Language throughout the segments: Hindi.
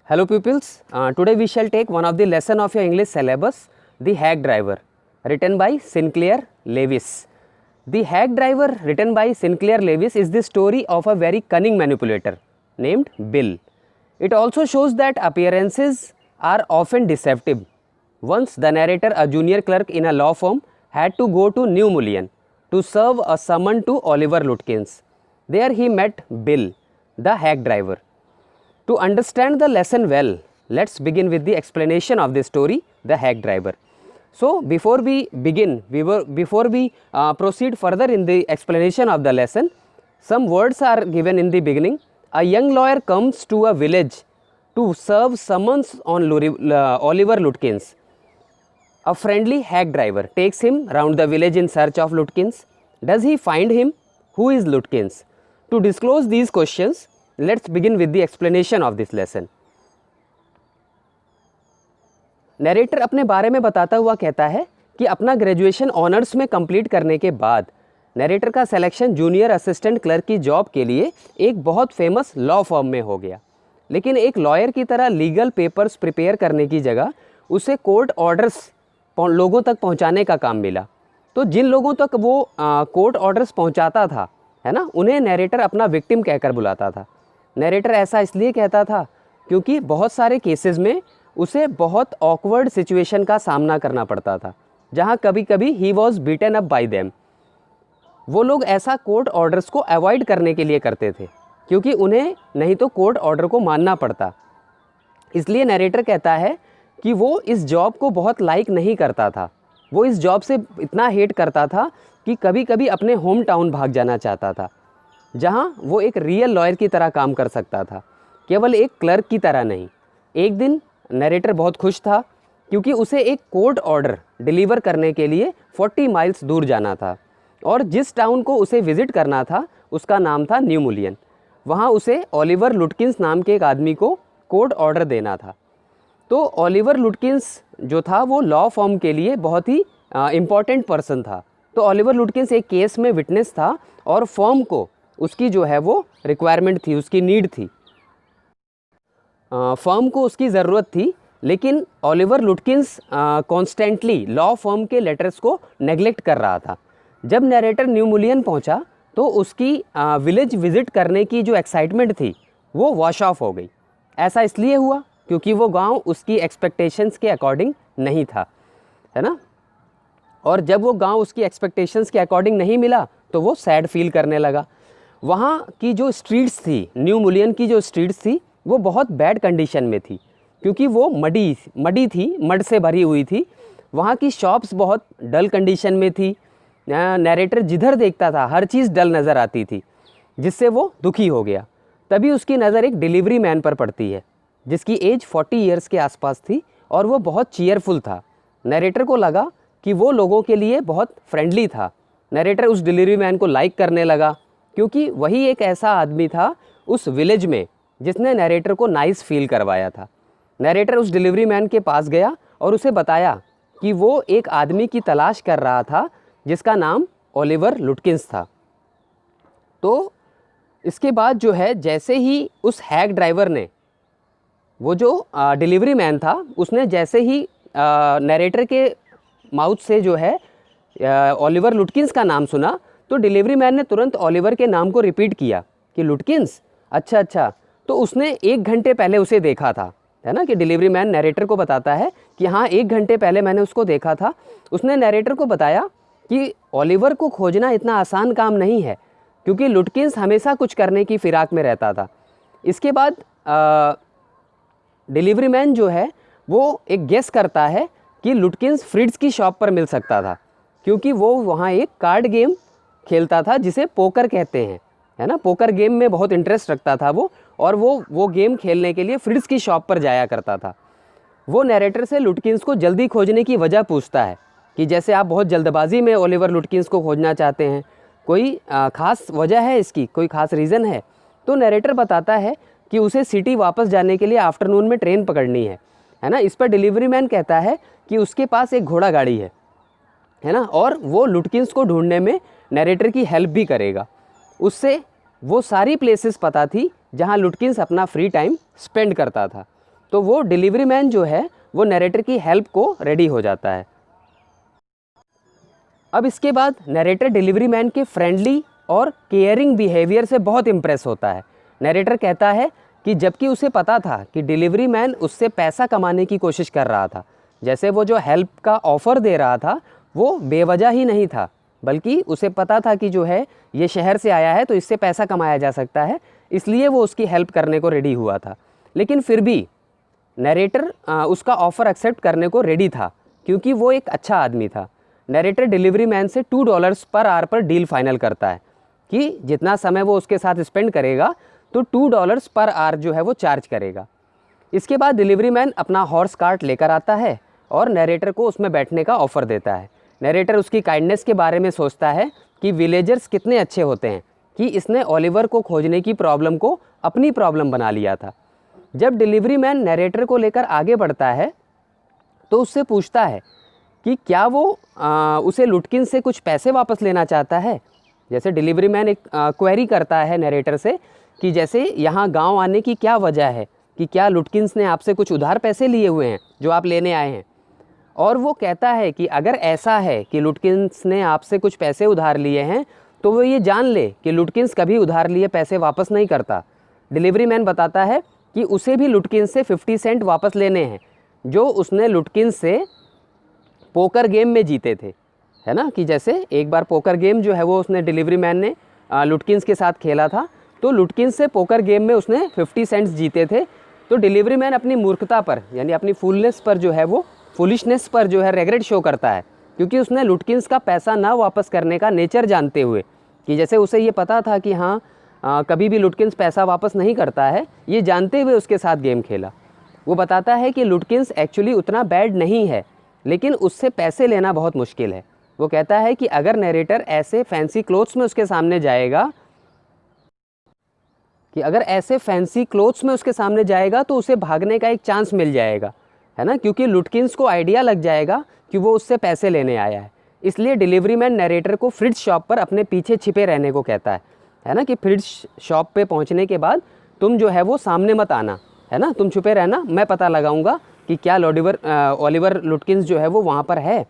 Hello pupils, today we shall take one of the lesson of your English syllabus, The Hack Driver, written by Sinclair Lewis. The Hack Driver written by Sinclair Lewis is the story of a very cunning manipulator named Bill. It also shows that appearances are often deceptive. Once the narrator, a junior clerk in a law firm, had to go to New Mullion to serve a summon to Oliver Lutkins. There he met Bill, the hack driver. To understand the lesson well, let's begin with the explanation of the story, The Hack Driver. So, before we begin, proceed further in the explanation of the lesson, some words are given in the beginning. A young lawyer comes to a village to serve summons on Oliver Lutkins. A friendly hack driver takes him round the village in search of Lutkins. Does he find him? Who is Lutkins? To disclose these questions, let's begin with the explanation of this lesson. Narrator अपने बारे में बताता हुआ कहता है कि अपना ग्रेजुएशन ऑनर्स में कंप्लीट करने के बाद नरेटर का सिलेक्शन जूनियर असिस्टेंट क्लर्क की जॉब के लिए एक बहुत फेमस लॉ फर्म में हो गया। लेकिन एक लॉयर की तरह लीगल पेपर्स प्रिपेयर करने की जगह उसे कोर्ट ऑर्डर्स लोगों तक पहुंचाने का काम मिला। तो जिन लोगों तक वो कोर्ट ऑर्डर्स पहुंचाता था, है ना, उन्हें नरेटर अपना विक्टिम कहकर बुलाता था। नरेटर ऐसा इसलिए कहता था क्योंकि बहुत सारे केसेस में उसे बहुत ऑकवर्ड सिचुएशन का सामना करना पड़ता था, जहां कभी कभी he was beaten up by them. वो लोग ऐसा कोर्ट ऑर्डर्स को अवॉइड करने के लिए करते थे क्योंकि उन्हें नहीं तो कोर्ट ऑर्डर को मानना पड़ता। इसलिए नरेटर कहता है कि वो इस जॉब को बहुत लाइक नहीं करता था। वो इस जॉब से इतना हेट करता था कि कभी कभी अपने होम टाउन भाग जाना चाहता था, जहां वो एक रियल लॉयर की तरह काम कर सकता था, केवल एक क्लर्क की तरह नहीं। एक दिन नरेटर बहुत खुश था क्योंकि उसे एक कोर्ट ऑर्डर डिलीवर करने के लिए 40 माइल्स दूर जाना था और जिस टाउन को उसे विज़िट करना था उसका नाम था न्यू मुलियन। वहाँ उसे ओलिवर लुटकिंस नाम के एक आदमी को कोर्ट ऑर्डर देना था। तो ओलिवर लुटकिंस जो था वो लॉ फर्म के लिए बहुत ही इम्पॉर्टेंट पर्सन था। तो ओलिवर लुटकिंस एक केस में विटनेस था और फर्म को उसकी जो है वो रिक्वायरमेंट थी, उसकी नीड थी, फर्म को उसकी ज़रूरत थी। लेकिन ओलिवर लुटकिंस कॉन्स्टेंटली लॉ फर्म के लेटर्स को नेगलेक्ट कर रहा था। जब नरेटर न्यू मुलियन पहुंचा तो उसकी विलेज विज़िट करने की जो एक्साइटमेंट थी वो वॉश ऑफ हो गई। ऐसा इसलिए हुआ क्योंकि वो गांव उसकी एक्सपेक्टेशंस के अकॉर्डिंग नहीं था, है ना। और जब वो गांव उसकी एक्सपेक्टेशंस के अकॉर्डिंग नहीं मिला तो वो सैड फील करने लगा। वहाँ की जो स्ट्रीट्स थी, न्यू मुलियन की जो स्ट्रीट्स थी, वो बहुत बैड कंडीशन में थी क्योंकि वो मडी थी, मड से भरी हुई थी। वहाँ की शॉप्स बहुत डल कंडीशन में थी। नरेटर जिधर देखता था हर चीज़ डल नज़र आती थी, जिससे वो दुखी हो गया। तभी उसकी नज़र एक डिलीवरी मैन पर पड़ती है जिसकी एज 40 ईयर्स के आसपास थी और वो बहुत चीयरफुल था। नरेटर को लगा कि वो लोगों के लिए बहुत फ्रेंडली था। नरेटर उस डिलीवरी मैन को लाइक करने लगा क्योंकि वही एक ऐसा आदमी था उस विलेज में जिसने नरेटर को नाइस फील करवाया था। नरेटर उस डिलीवरी मैन के पास गया और उसे बताया कि वो एक आदमी की तलाश कर रहा था जिसका नाम ओलिवर लुटकिंस था। तो इसके बाद जो है, जैसे ही उस हैक ड्राइवर ने, वो जो डिलीवरी मैन था, उसने जैसे ही नरेटर के माउथ से जो है ओलिवर लुटकिंस का नाम सुना तो डिलीवरी मैन ने तुरंत ओलिवर के नाम को रिपीट किया कि लुटकिंस, अच्छा। तो उसने 1 घंटे पहले उसे देखा था, है ना, कि डिलीवरी मैन नरेटर को बताता है कि हाँ 1 घंटे पहले मैंने उसको देखा था। उसने नरेटर को बताया कि ओलिवर को खोजना इतना आसान काम नहीं है क्योंकि लुटकिंस हमेशा कुछ करने की फिराक में रहता था। इसके बाद डिलीवरी मैन जो है वो एक गेस करता है कि लुटकिंस फ्रिट्ज की शॉप पर मिल सकता था क्योंकि वो वहाँ एक कार्ड गेम खेलता था जिसे पोकर कहते हैं, है ना। पोकर गेम में बहुत इंटरेस्ट रखता था वो, और वो गेम खेलने के लिए फ्रिट्ज की शॉप पर जाया करता था। वो नरेटर से लुटकिंस को जल्दी खोजने की वजह पूछता है कि जैसे आप बहुत जल्दबाजी में ओलिवर लुटकिंस को खोजना चाहते हैं, कोई ख़ास वजह है इसकी, कोई ख़ास रीज़न है। तो नरेटर बताता है कि उसे सिटी वापस जाने के लिए आफ्टरनून में ट्रेन पकड़नी है ना। इस पर डिलीवरी मैन कहता है कि उसके पास एक घोड़ा गाड़ी है ना, और वो लुटकिंस को ढूंढने में नरेटर की हेल्प भी करेगा। उससे वो सारी प्लेसेस पता थी जहाँ लुटकिंस अपना फ्री टाइम स्पेंड करता था। तो वो डिलीवरी मैन जो है वो नरेटर की हेल्प को रेडी हो जाता है। अब इसके बाद नरेटर डिलीवरी मैन के फ्रेंडली और केयरिंग बिहेवियर से बहुत इम्प्रेस होता है। नरेटर कहता है कि जबकि उसे पता था कि डिलीवरी मैन उससे पैसा कमाने की कोशिश कर रहा था, जैसे वो जो हेल्प का ऑफ़र दे रहा था वो बेवजह ही नहीं था, बल्कि उसे पता था कि जो है ये शहर से आया है तो इससे पैसा कमाया जा सकता है, इसलिए वो उसकी हेल्प करने को रेडी हुआ था। लेकिन फिर भी नरेटर उसका ऑफ़र एक्सेप्ट करने को रेडी था, क्योंकि वो एक अच्छा आदमी था। नरेटर डिलीवरी मैन से $2 पर आवर पर डील फाइनल करता है कि जितना समय वो उसके साथ स्पेंड करेगा तो $2 पर आवर जो है वो चार्ज करेगा। इसके बाद डिलीवरी मैन अपना हॉर्स कार्ट लेकर आता है और नरेटर को उसमें बैठने का ऑफ़र देता है। नरेटर उसकी काइंडनेस के बारे में सोचता है कि विलेजर्स कितने अच्छे होते हैं कि इसने ओलिवर को खोजने की प्रॉब्लम को अपनी प्रॉब्लम बना लिया था। जब डिलीवरी मैन नरेटर को लेकर आगे बढ़ता है तो उससे पूछता है कि क्या वो उसे लुटकिन से कुछ पैसे वापस लेना चाहता है। जैसे डिलीवरी मैन एक क्वेरी करता है नरेटर से कि जैसे यहाँ गांव आने की क्या वजह है, कि क्या लुटकिन्स ने आपसे कुछ उधार पैसे लिए हुए हैं जो आप लेने आए हैं। और वो कहता है कि अगर ऐसा है कि लुटकिन्स ने आपसे कुछ पैसे उधार लिए हैं तो वो ये जान ले कि लुटकिन्स कभी उधार लिए पैसे वापस नहीं करता। डिलीवरी मैन बताता है कि उसे भी लुटकिन्स से 50 सेंट वापस लेने हैं जो उसने लुटकिन्स से पोकर गेम में जीते थे, है ना। कि जैसे एक बार पोकर गेम जो है वो उसने डिलीवरी मैन ने लुटकिन्स के साथ खेला था, तो लुटकिन्स से पोकर गेम में उसने 50 सेंट्स जीते थे। तो डिलीवरी मैन अपनी मूर्खता पर यानी अपनी फुलनेस पर जो है वो फुलिशनेस पर जो है रेग्रेट शो करता है, क्योंकि उसने लुटकिन्स का पैसा ना वापस करने का नेचर जानते हुए, कि जैसे उसे ये पता था कि हाँ कभी भी लुटकिन्स पैसा वापस नहीं करता है, ये जानते हुए उसके साथ गेम खेला। वो बताता है कि लुटकिन्स एक्चुअली उतना बैड नहीं है, लेकिन उससे पैसे लेना बहुत मुश्किल है। वो कहता है कि अगर नरेटर ऐसे फैंसी क्लोथ्स में उसके सामने जाएगा तो उसे भागने का एक चांस मिल जाएगा, है ना, क्योंकि लुटकिन्स को आइडिया लग जाएगा कि वो उससे पैसे लेने आया है। इसलिए डिलीवरी मैन नरेटर को फ्रिज शॉप पर अपने पीछे छिपे रहने को कहता है ना, कि फ्रिज शॉप पे पहुंचने के बाद तुम जो है वो सामने मत आना, है ना, तुम छुपे रहना, मैं पता लगाऊंगा कि क्या ओलिवर लुटकिन्स जो है वो वहाँ पर है।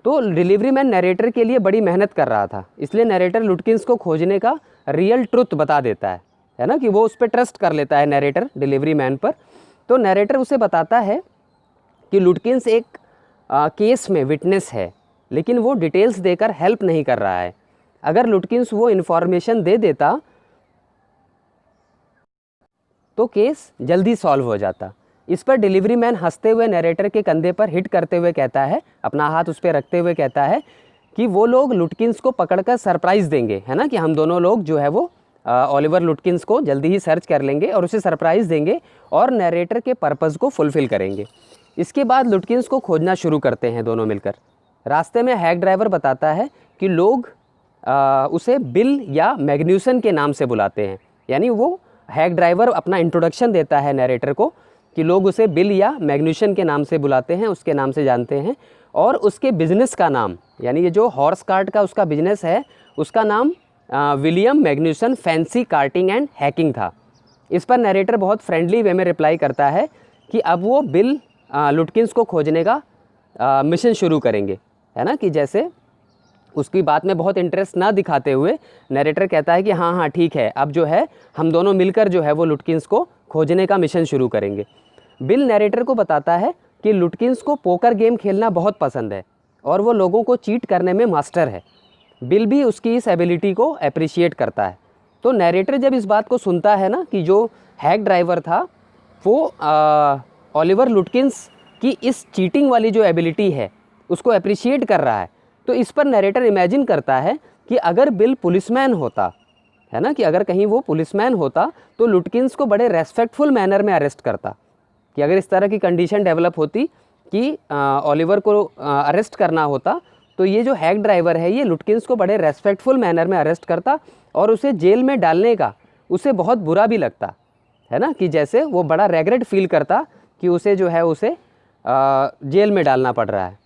तो डिलीवरी मैन नरेटर के लिए बड़ी मेहनत कर रहा था, इसलिए नरेटर लुटकिन्स को खोजने का रियल ट्रुथ बता देता है ना, कि वो उस पर ट्रस्ट कर लेता है नरेटर डिलीवरी मैन पर। तो नरेटर उसे बताता है कि लुटकिन्स एक केस में विटनेस है, लेकिन वो डिटेल्स देकर हेल्प नहीं कर रहा है। अगर लुटकिन्स वो इन्फॉर्मेशन दे देता तो केस जल्दी सॉल्व हो जाता। इस पर डिलीवरी मैन हंसते हुए नरेटर के कंधे पर हिट करते हुए कहता है, अपना हाथ उस पर रखते हुए कहता है कि वो लोग लुटकिन्स को पकड़कर सरप्राइज़ देंगे, है ना, कि हम दोनों लोग जो है वो ओलिवर लुटकिन्स को जल्दी ही सर्च कर लेंगे और उसे सरप्राइज़ देंगे और नरेटर के पर्पज़ को फुलफ़िल करेंगे। इसके बाद लुटकिन्स को खोजना शुरू करते हैं दोनों मिलकर। रास्ते में हैक ड्राइवर बताता है कि लोग उसे बिल या मैग्न्यूसन के नाम से बुलाते हैं, यानी वो हैक ड्राइवर अपना इंट्रोडक्शन देता है नरेटर को कि लोग उसे बिल या मैग्न्यूसन के नाम से बुलाते हैं, उसके नाम से जानते हैं। और उसके बिज़नेस का नाम, यानी ये जो हॉर्स कार्ट का उसका बिजनेस है, उसका नाम William Magnusson fancy karting and hacking था। इस पर नरेटर बहुत फ्रेंडली वे में रिप्लाई करता है कि अब वो बिल लुटकिन्स को खोजने का मिशन शुरू करेंगे, है ना, कि जैसे उसकी बात में बहुत इंटरेस्ट ना दिखाते हुए नरेटर कहता है कि हाँ हाँ ठीक है, अब जो है हम दोनों मिलकर जो है वो लुटकिन्स को खोजने का मिशन शुरू करेंगे। बिल नरेटर को बताता है कि लुटकिन्स को पोकर गेम खेलना बहुत पसंद है और वो लोगों को चीट करने में मास्टर है। बिल भी उसकी इस एबिलिटी को अप्रिशिएट करता है। तो नरेटर जब इस बात को सुनता है ना कि जो हैक ड्राइवर था वो ओलिवर लुटकिन्स की इस चीटिंग वाली जो एबिलिटी है उसको अप्रिशिएट कर रहा है, तो इस पर नरेटर इमेजिन करता है कि अगर बिल पुलिसमैन होता, है ना, कि अगर कहीं वो पुलिसमैन होता तो लुटकिन्स को बड़े रेस्पेक्टफुल मैनर में अरेस्ट करता। कि अगर इस तरह की कंडीशन डेवलप होती कि ओलिवर को अरेस्ट करना होता तो ये जो हैक ड्राइवर है ये लुटकिन्स को बड़े रेस्पेक्टफुल मैनर में अरेस्ट करता और उसे जेल में डालने का उसे बहुत बुरा भी लगता, है ना, कि जैसे वो बड़ा रेग्रेट फील करता कि उसे जो है उसे जेल में डालना पड़ रहा है।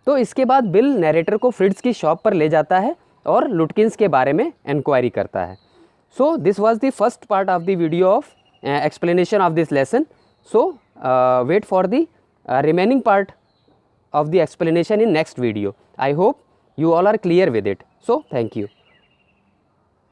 तो इसके बाद बिल नरेटर को फ्रिट्ज की शॉप पर ले जाता है और लुटकिन्स के बारे में इंक्वायरी करता है। So this was the first part of the video of explanation of this lesson. So wait for the remaining part of the explanation in next video. I hope you all are clear with it. So thank you.